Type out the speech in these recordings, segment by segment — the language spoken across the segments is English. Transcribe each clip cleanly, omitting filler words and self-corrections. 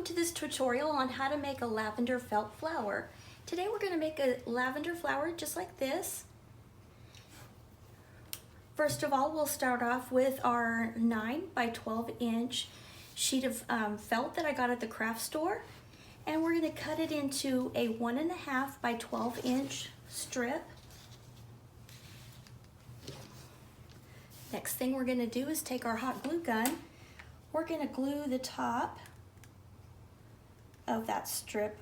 welcome to this tutorial on how to make a lavender felt flower. Today we're going to make a lavender flower just like this. First of all, we'll start off with our 9 by 12 inch sheet of felt that I got at the craft store, and we're going to cut it into a 1.5 by 12 inch strip. Next thing we're going to do is take our hot glue gun. We're going to glue the top of that strip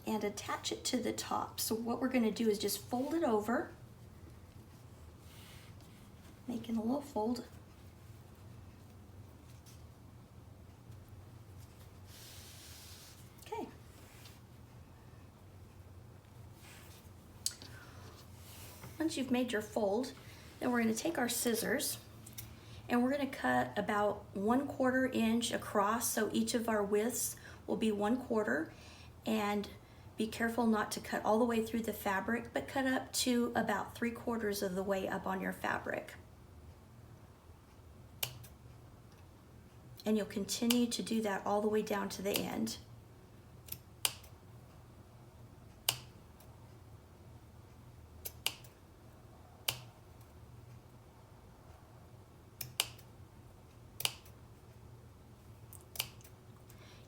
and attach it to the top. So what we're going to do is just fold it over, making a little fold. Okay. Once you've made your fold, then we're going to take our scissors and we're going to cut about 1/4 inch across, so each of our widths will be 1/4, and be careful not to cut all the way through the fabric, but cut up to about 3/4 of the way up on your fabric. And you'll continue to do that all the way down to the end.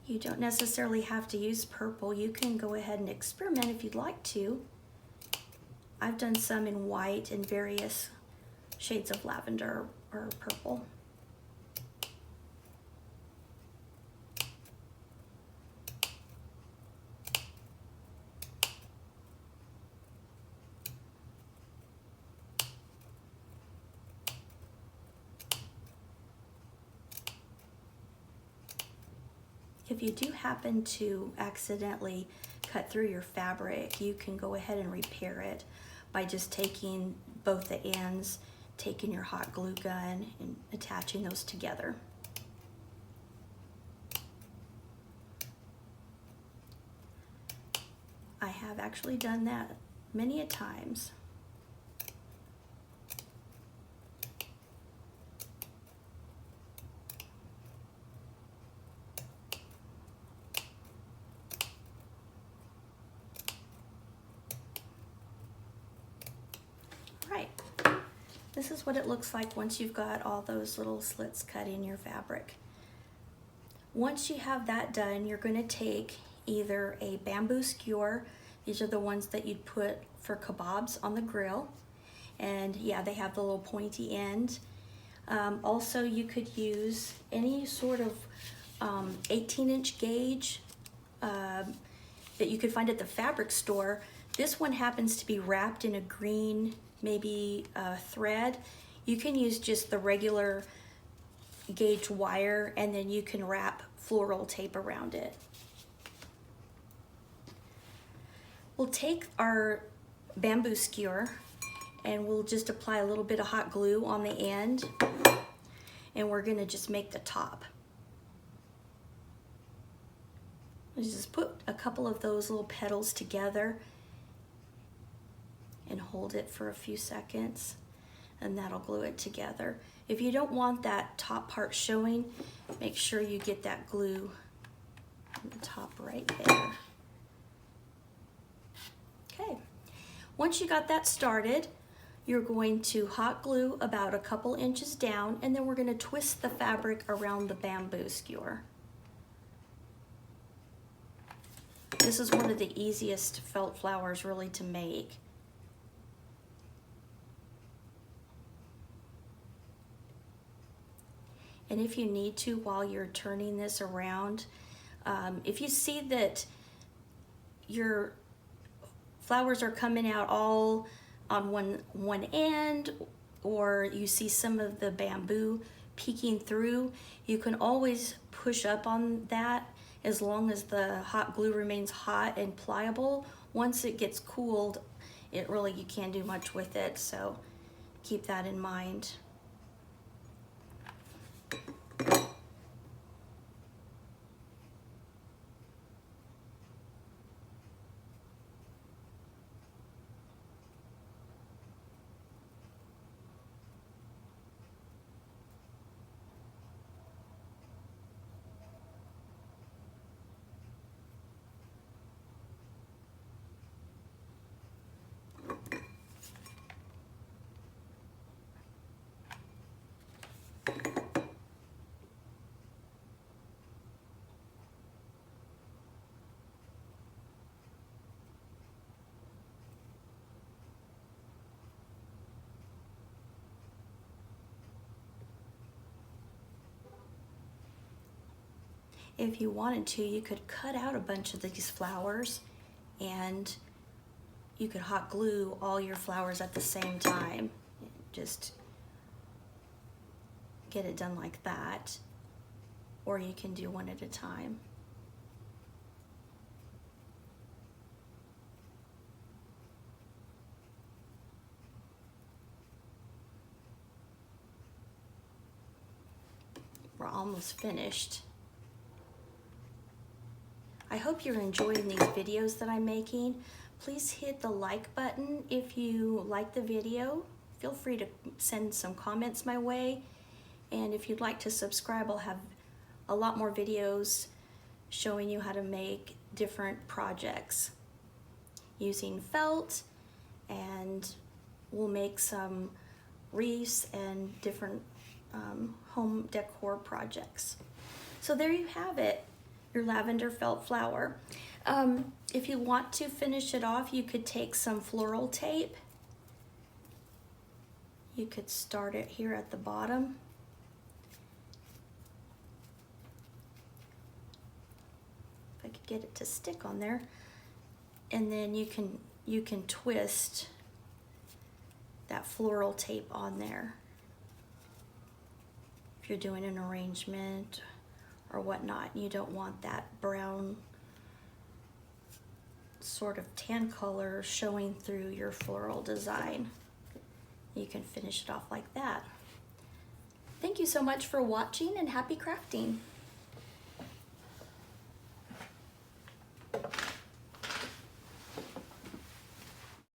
You don't necessarily have to use purple. You can go ahead and experiment if you'd like to. I've done some in white and various shades of lavender or purple. If you do happen to accidentally cut through your fabric, you can go ahead and repair it by just taking both the ends, taking your hot glue gun and attaching those together. I have actually done that many a times. Right. This is what it looks like once you've got all those little slits cut in your fabric. Once you have that done, you're going to take either a bamboo skewer. These are the ones that you'd put for kebabs on the grill. And yeah, they have the little pointy end. Also, you could use any sort of 18-inch gauge that you could find at the fabric store. This one happens to be wrapped in a green, maybe thread. You can use just the regular gauge wire, and then you can wrap floral tape around it. We'll take our bamboo skewer and we'll just apply a little bit of hot glue on the end, and we're going to just make the top. We just put a couple of those little petals together and hold it for a few seconds, and that'll glue it together. If you don't want that top part showing, make sure you get that glue on the top right there. Okay, once you got that started, you're going to hot glue about a couple inches down, and then we're going to twist the fabric around the bamboo skewer. This is one of the easiest felt flowers really to make. And if you need to, while you're turning this around, if you see that your flowers are coming out all on one end, or you see some of the bamboo peeking through, you can always push up on that as long as the hot glue remains hot and pliable. Once it gets cooled, you can't do much with it, so keep that in mind. if you wanted to, you could cut out a bunch of these flowers and you could hot glue all your flowers at the same time. Just get it done like that, or you can do one at a time. We're almost finished. I hope you're enjoying these videos that I'm making. Please hit the like button if you like the video. Feel free to send some comments my way. And if you'd like to subscribe, I'll have a lot more videos showing you how to make different projects using felt, and we'll make some wreaths and different home decor projects. So there you have it, your lavender felt flower. If you want to finish it off, you could take some floral tape. You could start it here at the bottom. If I could get it to stick on there. And then you can twist that floral tape on there if you're doing an arrangement or whatnot. You don't want that brown sort of tan color showing through your floral design. You can finish it off like that. Thank you so much for watching, and happy crafting.